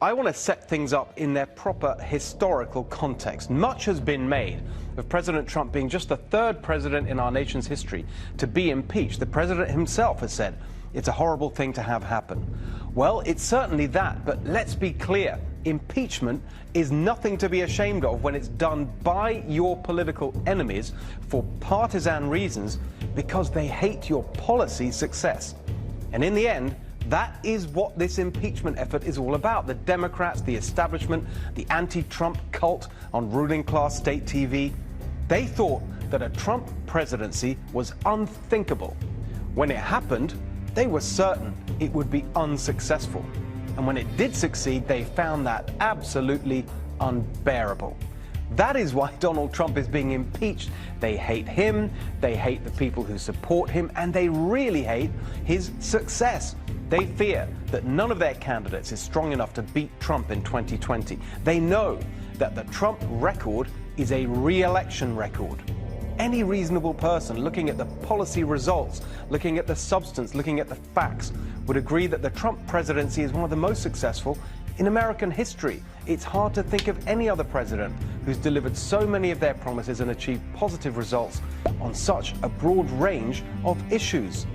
I want to set things up in their proper historical context. Much has been made of President Trump being just the third president in our nation's history to be impeached. The president himself has said it's a horrible thing to have happen. Well, it's certainly that, but let's be clear. Impeachment is nothing to be ashamed of when it's done by your political enemies for partisan reasons because they hate your policy success. And in the end, that is what this impeachment effort is all about. The Democrats, the establishment, the anti-Trump cult on ruling class state TV, they thought that a Trump presidency was unthinkable. When it happened, they were certain it would be unsuccessful. And when it did succeed, they found that absolutely unbearable. That is why Donald Trump is being impeached. They hate him, they hate the people who support him, and they really hate his success. They fear that none of their candidates is strong enough to beat Trump in 2020. They know that the Trump record is a re-election record. Any reasonable person looking at the policy results, looking at the substance, looking at the facts, would agree that the Trump presidency is one of the most successful in American history. It's hard to think of any other president who's delivered so many of their promises and achieved positive results on such a broad range of issues.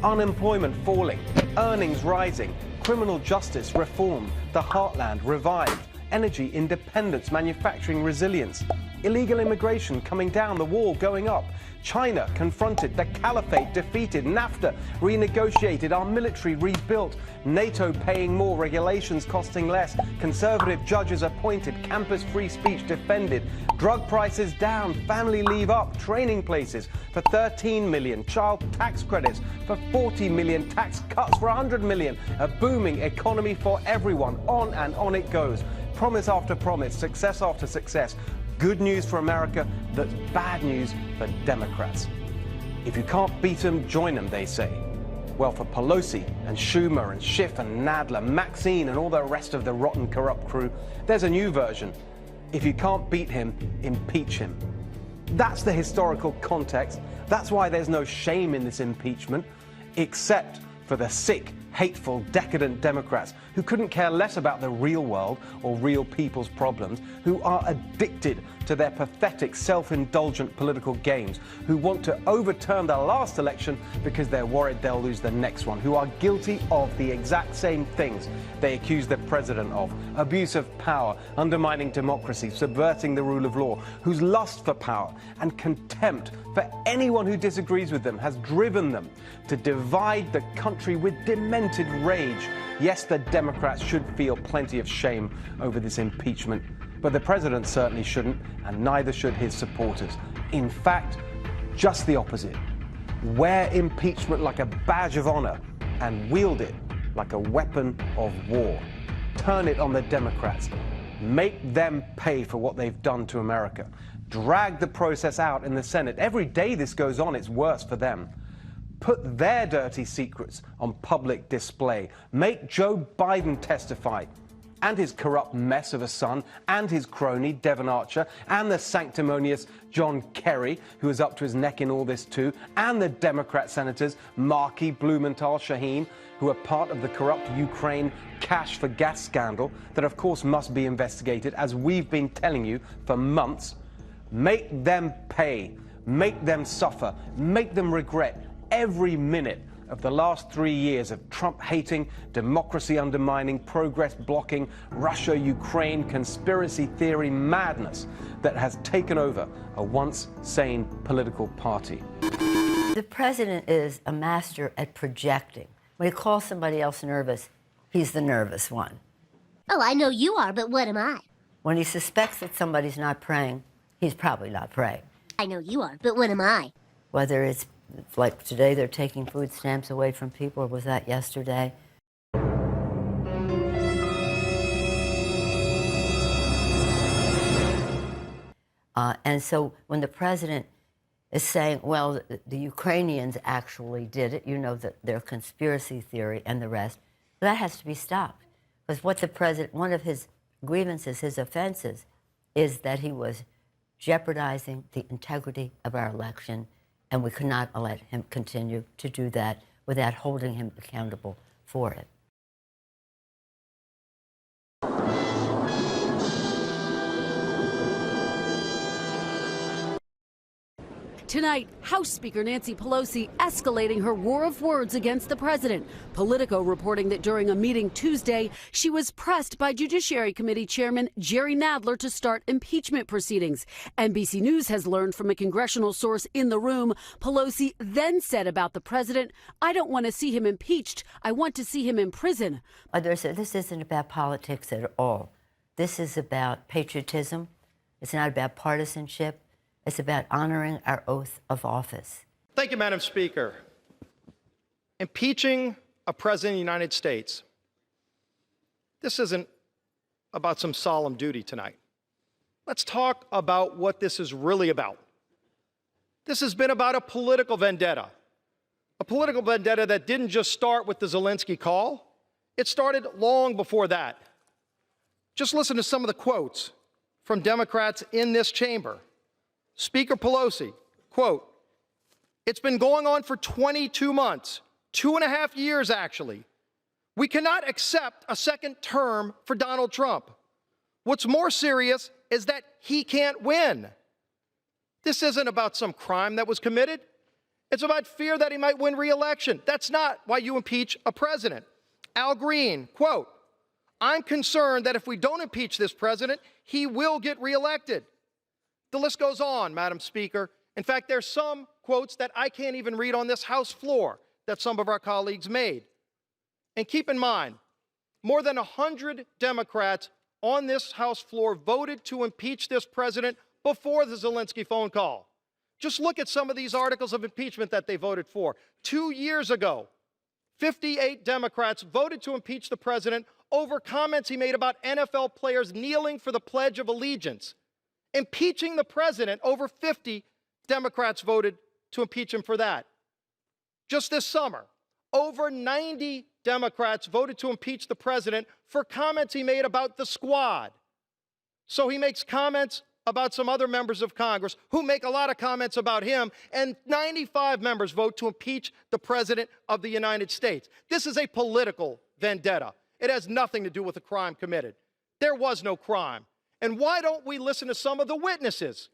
Unemployment falling, earnings rising, criminal justice reformed, the heartland revived, energy independence, manufacturing resilience, illegal immigration coming down, the wall going up, China confronted, the caliphate defeated, NAFTA renegotiated, our military rebuilt, NATO paying more, regulations costing less, conservative judges appointed, campus free speech defended, drug prices down, family leave up, training places for 13 million, child tax credits for 40 million, tax cuts for 100 million, a booming economy for everyone. On and on it goes. Promise after promise, success after success. Good news for America that's bad news for Democrats. If you can't beat them, join them, they say. Well, for Pelosi and Schumer and Schiff and Nadler, Maxine and all the rest of the rotten, corrupt crew, there's a new version. If you can't beat him, impeach him. That's the historical context. That's why there's no shame in this impeachment, except for the sick, hateful, decadent Democrats who couldn't care less about the real world or real people's problems, who are addicted to their pathetic, self-indulgent political games, who want to overturn the last election because they're worried they'll lose the next one, who are guilty of the exact same things they accuse the president of: abuse of power, undermining democracy, subverting the rule of law, whose lust for power and contempt for anyone who disagrees with them has driven them to divide the country with demented rage. Yes, the Democrats should feel plenty of shame over this impeachment, but the president certainly shouldn't, and neither should his supporters. In fact, just the opposite. Wear impeachment like a badge of honor and wield it like a weapon of war. Turn it on the Democrats. Make them pay for what they've done to America. Drag the process out in the Senate. Every day this goes on, it's worse for them. Put their dirty secrets on public display. Make Joe Biden testify, and his corrupt mess of a son, and his crony, Devon Archer, and the sanctimonious John Kerry, who is up to his neck in all this too, and the Democrat senators Markey, Blumenthal, Shaheen, who are part of the corrupt Ukraine cash for gas scandal that, of course, must be investigated, as we've been telling you for months. Make them pay. Make them suffer. Make them regret every minute of the last 3 years of Trump-hating, democracy-undermining, progress-blocking, Russia-Ukraine conspiracy theory madness that has taken over a once sane political party. The president is a master at projecting. When he calls somebody else nervous, he's the nervous one. Oh, I know you are, but what am I? When he suspects that somebody's not praying, he's probably not praying. I know you are, but what am I? Whether it's like today they're taking food stamps away from people, or was that yesterday? And so when the president is saying, well, the Ukrainians actually did it, you know, their conspiracy theory and the rest, that has to be stopped. Because what the president, one of his grievances, his offenses, is that he was jeopardizing the integrity of our election, and we could not let him continue to do that without holding him accountable for it. Tonight, House Speaker Nancy Pelosi escalating her war of words against the president. Politico reporting that during a meeting Tuesday, she was pressed by Judiciary Committee Chairman Jerry Nadler to start impeachment proceedings. NBC News has learned from a congressional source in the room, Pelosi then said about the president, "I don't want to see him impeached. I want to see him in prison." This isn't about politics at all. This is about patriotism. It's not about partisanship. It's about honoring our oath of office. Thank you, Madam Speaker. Impeaching a president of the United States. This isn't about some solemn duty tonight. Let's talk about what this is really about. This has been about a political vendetta. A political vendetta that didn't just start with the Zelensky call. It started long before that. Just listen to some of the quotes from Democrats in this chamber. Speaker Pelosi, quote, "It's been going on for 22 months, 2.5 years actually. We cannot accept a second term for Donald Trump. What's more serious is that he can't win. This isn't about some crime that was committed. It's about fear that he might win re-election. That's not why you impeach a president." Al Green, quote, "I'm concerned that if we don't impeach this president, he will get re-elected." The list goes on, Madam Speaker. In fact, there's some quotes that I can't even read on this House floor that some of our colleagues made. And keep in mind, more than 100 Democrats on this House floor voted to impeach this president before the Zelensky phone call. Just look at some of these articles of impeachment that they voted for. 2 years ago, 58 Democrats voted to impeach the president over comments he made about NFL players kneeling for the Pledge of Allegiance. Impeaching the president, over 50 Democrats voted to impeach him for that. Just this summer, over 90 Democrats voted to impeach the president for comments he made about the squad. So he makes comments about some other members of Congress who make a lot of comments about him, and 95 members vote to impeach the President of the United States. This is a political vendetta. It has nothing to do with a crime committed. There was no crime. And why don't we listen to some of the witnesses?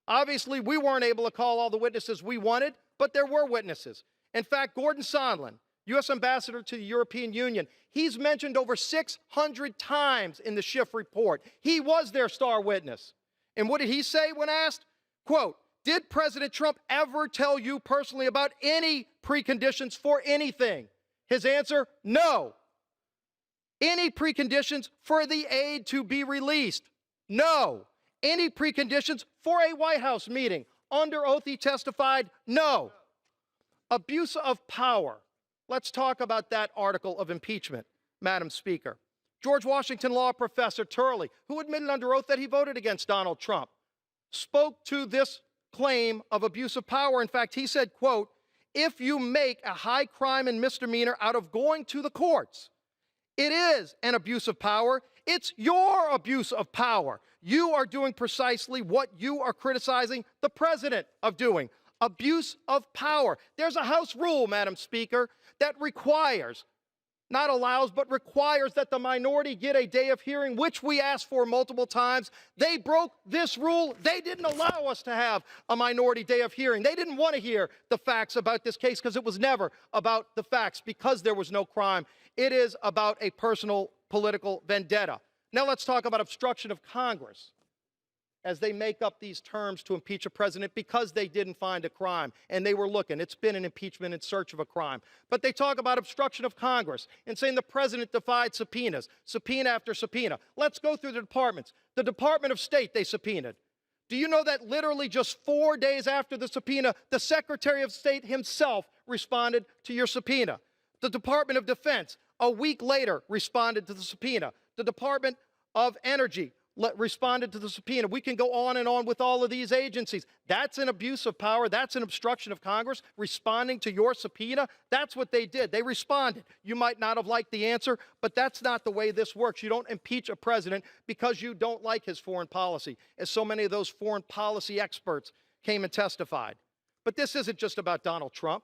Obviously, we weren't able to call all the witnesses we wanted, but there were witnesses. In fact, Gordon Sondland, U.S. Ambassador to the European Union, he's mentioned over 600 times in the Schiff report. He was their star witness. And what did he say when asked? Quote, "Did President Trump ever tell you personally about any preconditions for anything?" His answer, no. Any preconditions for the aid to be released? No. Any preconditions for a White House meeting? Under oath he testified, no. Abuse of power. Let's talk about that article of impeachment, Madam Speaker. George Washington law professor Turley, who admitted under oath that he voted against Donald Trump, spoke to this claim of abuse of power. In fact, he said, quote, "If you make a high crime and misdemeanor out of going to the courts, it is an abuse of power. It's your abuse of power. You are doing precisely what you are criticizing the president of doing. Abuse of power." There's a House rule, Madam Speaker, that requires, not allows, but requires that the minority get a day of hearing, which we asked for multiple times. They broke this rule. They didn't allow us to have a minority day of hearing. They didn't want to hear the facts about this case because it was never about the facts, because there was no crime. It is about a personal political vendetta. Now let's talk about obstruction of Congress as they make up these terms to impeach a president because they didn't find a crime, and they were looking. It's been an impeachment in search of a crime. But they talk about obstruction of Congress and saying the president defied subpoenas, subpoena after subpoena. Let's go through the departments. The Department of State they subpoenaed. Do you know that literally just 4 days after the subpoena, the Secretary of State himself responded to your subpoena? The Department of Defense, a week later, responded to the subpoena. The Department of Energy responded to the subpoena. We can go on and on with all of these agencies. That's an abuse of power. That's an obstruction of Congress, responding to your subpoena. That's what they did. They responded. You might not have liked the answer, but that's not the way this works. You don't impeach a president because you don't like his foreign policy, as so many of those foreign policy experts came and testified. But this isn't just about Donald Trump.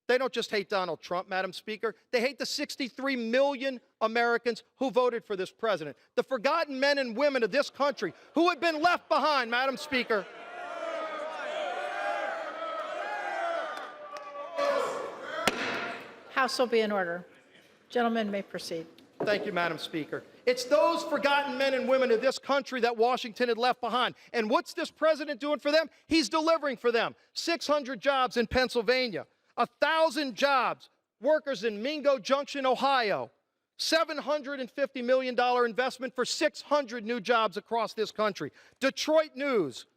They don't just hate Donald Trump, Madam Speaker. They hate the 63 million Americans who voted for this president, the forgotten men and women of this country who have been left behind, Madam Speaker. House will be in order. Gentlemen may proceed. Thank you, Madam Speaker. It's those forgotten men and women of this country that Washington had left behind. And what's this president doing for them? He's delivering for them. 600 jobs in Pennsylvania, 1,000 jobs, workers in Mingo Junction, Ohio, $750 million investment for 600 new jobs across this country. Detroit News,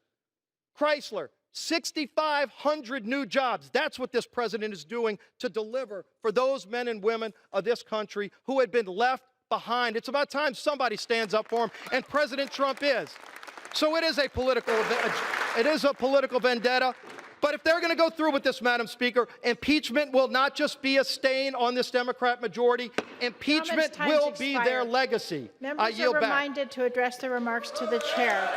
Chrysler, 6,500 new jobs. That's what this president is doing to deliver for those men and women of this country who had been left behind. It's about time somebody stands up for him, and President Trump is. So it is a political vendetta. But if they're going to go through with this, Madam Speaker, impeachment will not just be a stain on this Democrat majority. Impeachment will be their legacy. Members are reminded to address their remarks to the chair.